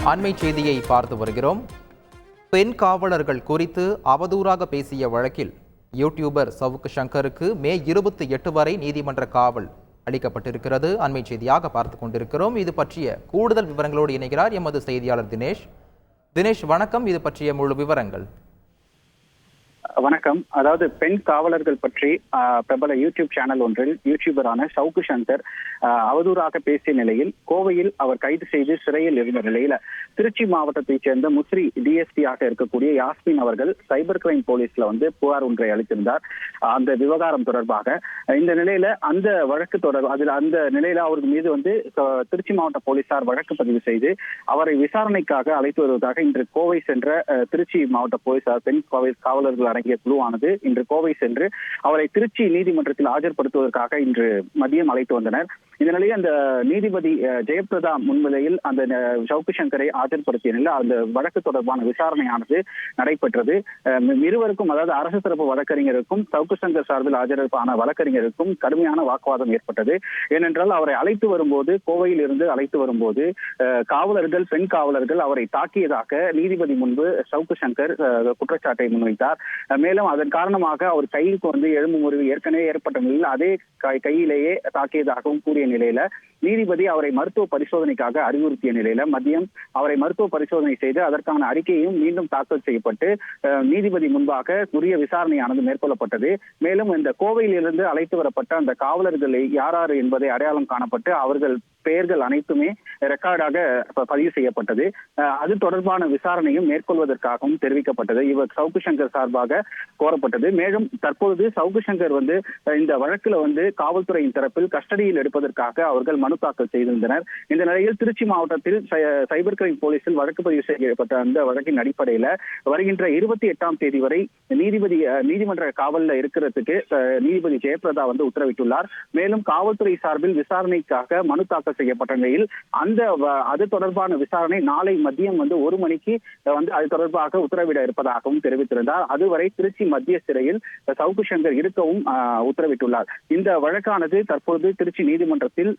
அண்மை செய்தியை பார்த்து வருகிறோம். பெண் காவலர்கள் குறித்து அவதூறாக பேசிய வழக்கில் யூடியூபர் சவுக்கு சங்கருக்கு மே 28 வரை நீதிமன்ற காவல் அளிக்கப்பட்டிருக்கிறது. அண்மை செய்தியாக பார்த்து கொண்டிருக்கிறோம். இது பற்றிய கூடுதல் விவரங்களோடு இணைகிறார் எமது செய்தியாளர் தினேஷ். தினேஷ், வணக்கம். இது பற்றிய முழு விவரங்கள். வணக்கம். அதாவது பெண் காவலர்கள் பற்றி பிரபல யூடியூப் சேனல் ஒன்றில் யூடியூபரான சவுக்கு சங்கர் அவதூறாக பேசிய நிலையில் கோவையில் அவர் கைது செய்து சிறையில் இருந்த நிலையில திருச்சி மாவட்டத்தைச் சேர்ந்த முசிறி டிஎஸ்பி ஆக இருக்கக்கூடிய யாஸ்மின் அவர்கள் சைபர் கிரைம் போலீஸ்ல புகார் ஒன்றை அளித்திருந்தார் அந்த விவகாரம் தொடர்பாக. இந்த நிலையில அந்த வழக்கு அந்த நிலையில அவருக்கு மீது திருச்சி மாவட்ட போலீசார் வழக்கு பதிவு செய்து அவரை விசாரணைக்காக அழைத்து வருவதாக இன்று கோவை சென்ற திருச்சி மாவட்ட போலீசார் பெண் காவலர்கள் அடங்கிய குழுவானது இன்று கோவை சென்று அவரை திருச்சி நீதிமன்றத்தில் ஆஜர்படுத்துவதற்காக இன்று மதியம் அழைத்து வந்தனர். இந்த நிலையில் அந்த நீதிபதி ஜெயபிரதா முன்னிலையில் அந்த சவுக்கு சங்கரை ஆஜர்படுத்திய நிலையில் அந்த வழக்கு தொடர்பான விசாரணையானது நடைபெற்றது. இருவருக்கும், அதாவது அரசு தரப்பு வழக்கறிஞருக்கும் சவுக்கு சங்கர் சார்பில் ஆஜரான வழக்கறிஞருக்கும் கடுமையான வாக்குவாதம் ஏற்பட்டது. ஏனென்றால் அவரை அழைத்து வரும்போது, கோவையில் இருந்து அழைத்து வரும்போது பெண் காவலர்கள் அவரை தாக்கியதாக நீதிபதி முன்பு சவுக்கு சங்கர் குற்றச்சாட்டை முன்வைத்தார். மேலும் அதன் காரணமாக அவர் கைக்கு எலும்பு முறிவு ஏற்கனவே ஏற்பட்ட நிலையில் அதே கையிலேயே தாக்கியதாகவும் கூறிய நிலையில நீதிபதி அவரை மருத்துவ பரிசோதனைக்காக அறிவுறுத்திய நிலையில மதியம் அவரை மருத்துவ பரிசோதனை செய்து அதற்கான அறிக்கையும் மீண்டும் தாக்கல் செய்யப்பட்டு நீதிபதி முன்பாக உரிய விசாரணையானது மேற்கொள்ளப்பட்டது. மேலும் இந்த கோவையில் இருந்து அழைத்து வரப்பட்ட அந்த காவலர்களை யார் என்பதை அடையாளம் காணப்பட்டு அவர்கள் பெயர்கள் அனைத்துமே ரெக்கார்டாக பதிவு செய்யப்பட்டது. அது தொடர்பான விசாரணையும் மேற்கொள்வதற்காகவும் தெரிவிக்கப்பட்டது. இவர் சவுக்கு சங்கர் சார்பாக கோரப்பட்டது. மேலும் தற்பொழுது சவுக்கு சங்கர் இந்த வழக்குல காவல்துறையின் தரப்பில் கஸ்டடியில் எடுப்பதற்காக அவர்கள் மனு தாக்கல் செய்திருந்தனர். இந்த நிலையில் திருச்சி மாவட்டத்தில் சைபர் கிரைம் போலீசில் வழக்கு பதிவு செய்யப்பட்ட அந்த வழக்கின் அடிப்படையில வருகின்ற 28ஆம் தேதி வரை நீதிமன்ற காவலில் இருக்கிறதுக்கு நீதிபதி ஜெயபிரதா உத்தரவிட்டுள்ளார். மேலும் காவல்துறை சார்பில் விசாரணைக்காக மனு தாக்கல் செய்யப்பட்ட நிலையில் அது தொடர்பான விசாரணை நாளை மதியம் 1 மணிக்கு அது தொடர்பாக உத்தரவிட இருப்பதாகவும் தெரிவித்திருந்தார். அதுவரை திருச்சி மத்திய சிறையில் சவுக்கு சங்கர் இருக்கவும் உத்தரவிட்டுள்ளார். இந்த வழக்கானது தற்போது திருச்சி நீதிமன்றத்தில்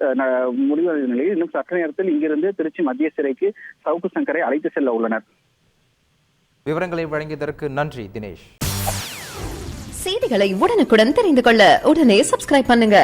முடிவடைந்த நிலையில் இன்னும் சற்று நேரத்தில் இங்கிருந்து திருச்சி மத்திய சிறைக்கு சவுக்கு சங்கரை அழைத்து செல்ல உள்ளனர். விவரங்களை வழங்கியதற்கு நன்றி தினேஷ். செய்திகளை உடனுக்குடன் தெரிந்து கொள்ள உடனே சப்ஸ்கிரைப் பண்ணுங்க.